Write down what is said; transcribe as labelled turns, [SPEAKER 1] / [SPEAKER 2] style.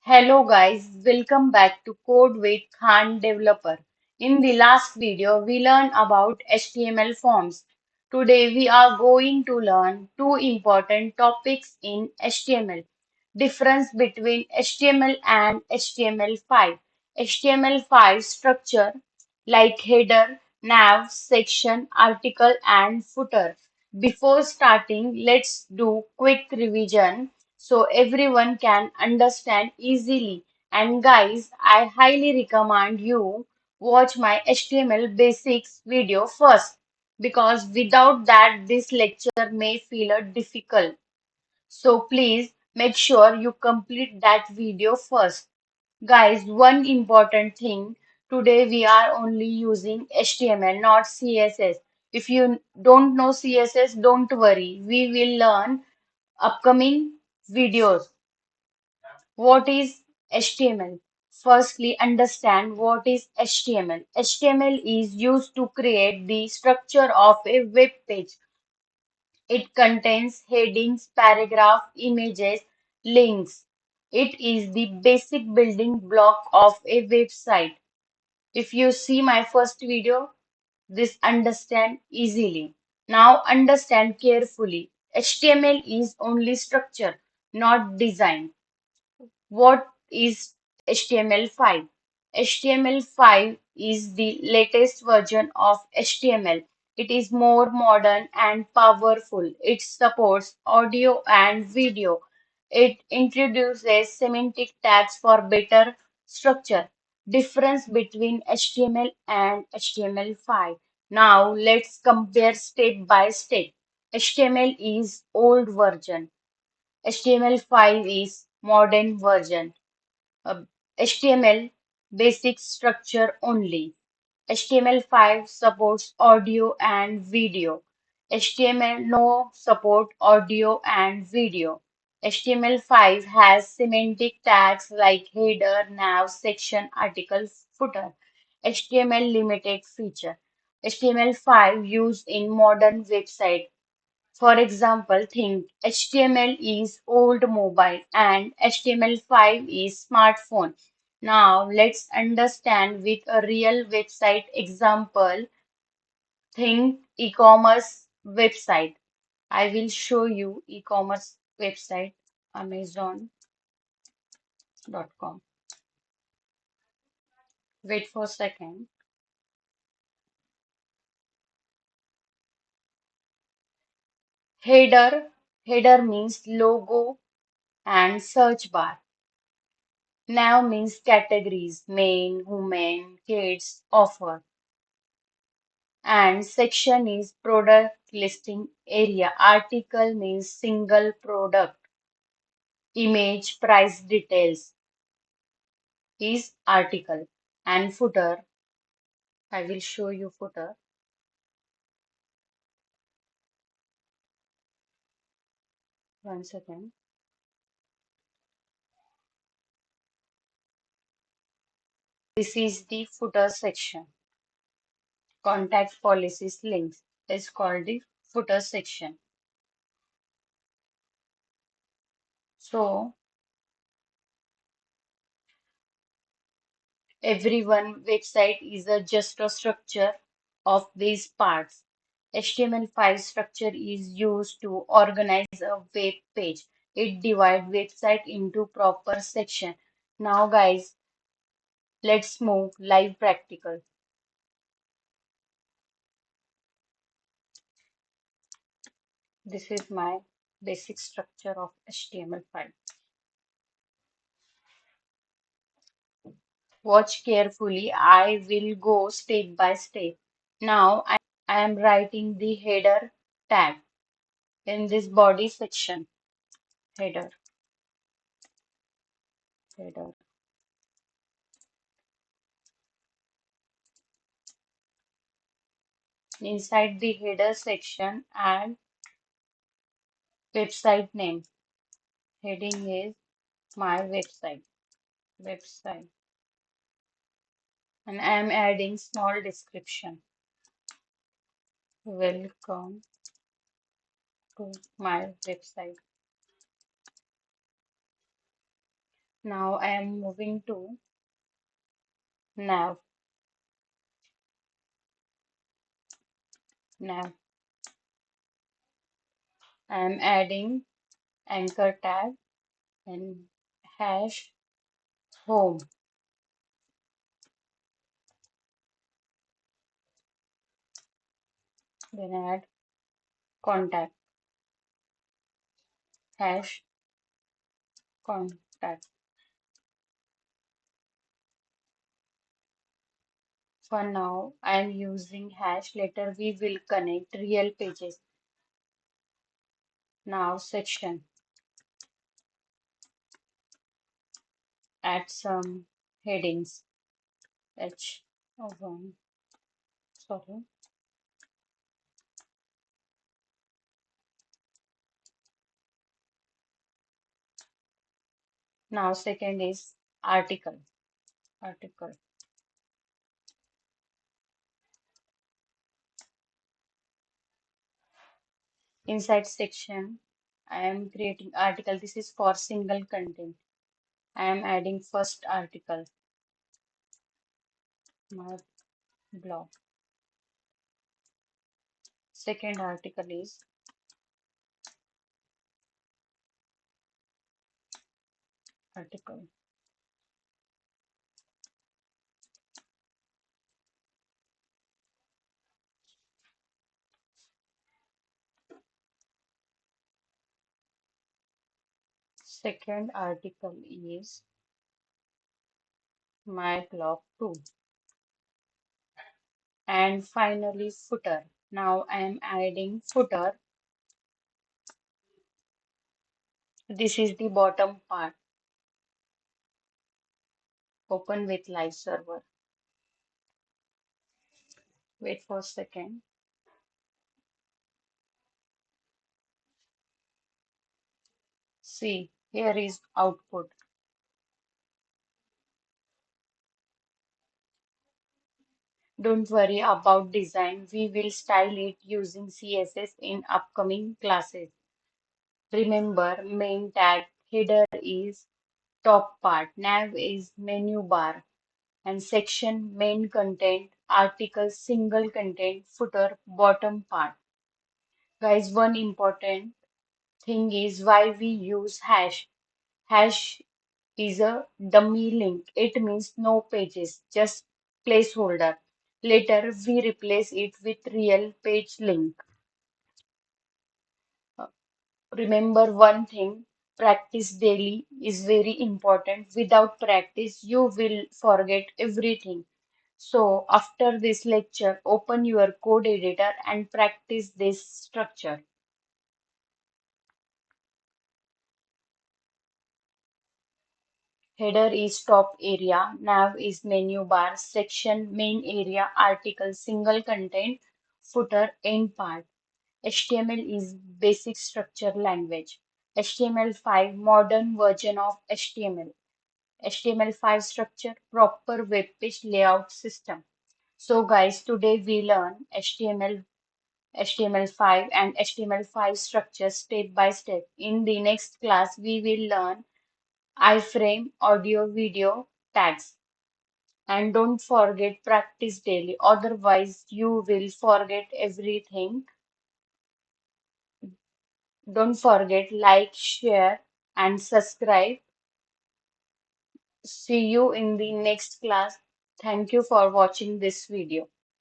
[SPEAKER 1] Hello guys, welcome back to Code with Khan Developer. In the last video, we learned about HTML forms. Today we are going to learn two important topics in HTML. Difference between HTML and HTML5. HTML5 structure like header, nav, section, article and footer. Before starting, let's do quick revision so everyone can understand easily. And guys, I highly recommend you watch my HTML basics video first because without that this lecture may feel difficult. So please make sure you complete that video first. Guys, one important thing, today we are only using HTML, not CSS. If you don't know CSS, don't worry. We will learn upcoming videos. What is HTML? Firstly, understand what is HTML. HTML is used to create the structure of a web page. It contains headings, paragraph, images, links. It is the basic building block of a website. If you see my first video, this understand easily. Now understand carefully. HTML is only structure, not design. What is HTML5? HTML5 is the latest version of HTML. It is more modern and powerful. It supports audio and video. It introduces semantic tags for better structure. Difference between HTML and HTML5. Now let's compare step by step. HTML is old version. HTML5 is modern version. Uh, HTML basic structure only. HTML5 supports audio and video. HTML no support audio and video. HTML5 has semantic tags like header, nav, section, article, footer. HTML limited feature. HTML5 used in modern website. For example, think HTML is old mobile and HTML5 is smartphone. Now let's understand with a real website example. Think e-commerce website. I will show you e-commerce website amazon.com. Wait for a second. Header. Header means logo and search bar. Now means categories, men, women, kids, offer. And section is product listing area. Article means single product. Image, price details is article. And footer, I will show you footer. One second. This is the footer section. Contact policies links is called the footer section. So everyone website is just a structure of these parts. HTML5 structure is used to organize a web page. It divides website into proper section. Now guys, let's move live practical. This is my basic structure of HTML5. Watch carefully. I will go step by step. Now I am writing the header tag in this body section. Header, header. Inside the header section, add website name. Heading is my website. And I am adding small description. Welcome to my website. Now I am moving to nav. Nav. I am adding anchor tag and hash home. Then add contact. Hash contact. For now, I am using hash. Later we will connect real pages. Now section. Add some headings. H1. Sorry. Now second is article. Article. Inside section, I am creating article. This is for single content. I am adding first article, my blog. Second article is article. Second article is my blog too. And finally footer. Now I am adding footer. This is the bottom part. Open with live server. Wait for a second. See, here is output. Don't worry about design. We will style it using CSS in upcoming classes. Remember, main tag header is top part, nav is menu bar, and section main content, article single content, footer bottom part. Guys, one important thing is why we use hash. Hash is a dummy link. It means no pages, just placeholder. Later, we replace it with real page link. Uh, Remember one thing, practice daily is very important. Without practice, you will forget everything. So, after this lecture, open your code editor and practice this structure. Header is top area, nav is menu bar, section main area, article single content, footer end part. HTML is basic structure language. HTML5 modern version of HTML. HTML5 structure proper web page layout system. So guys, today we learn HTML, HTML5 and HTML5 structure step by step. In the next class, we will learn iframe, audio, video, tags. And don't forget practice daily, otherwise you will forget everything. Don't forget like, share and subscribe. See you in the next class. Thank you for watching this video.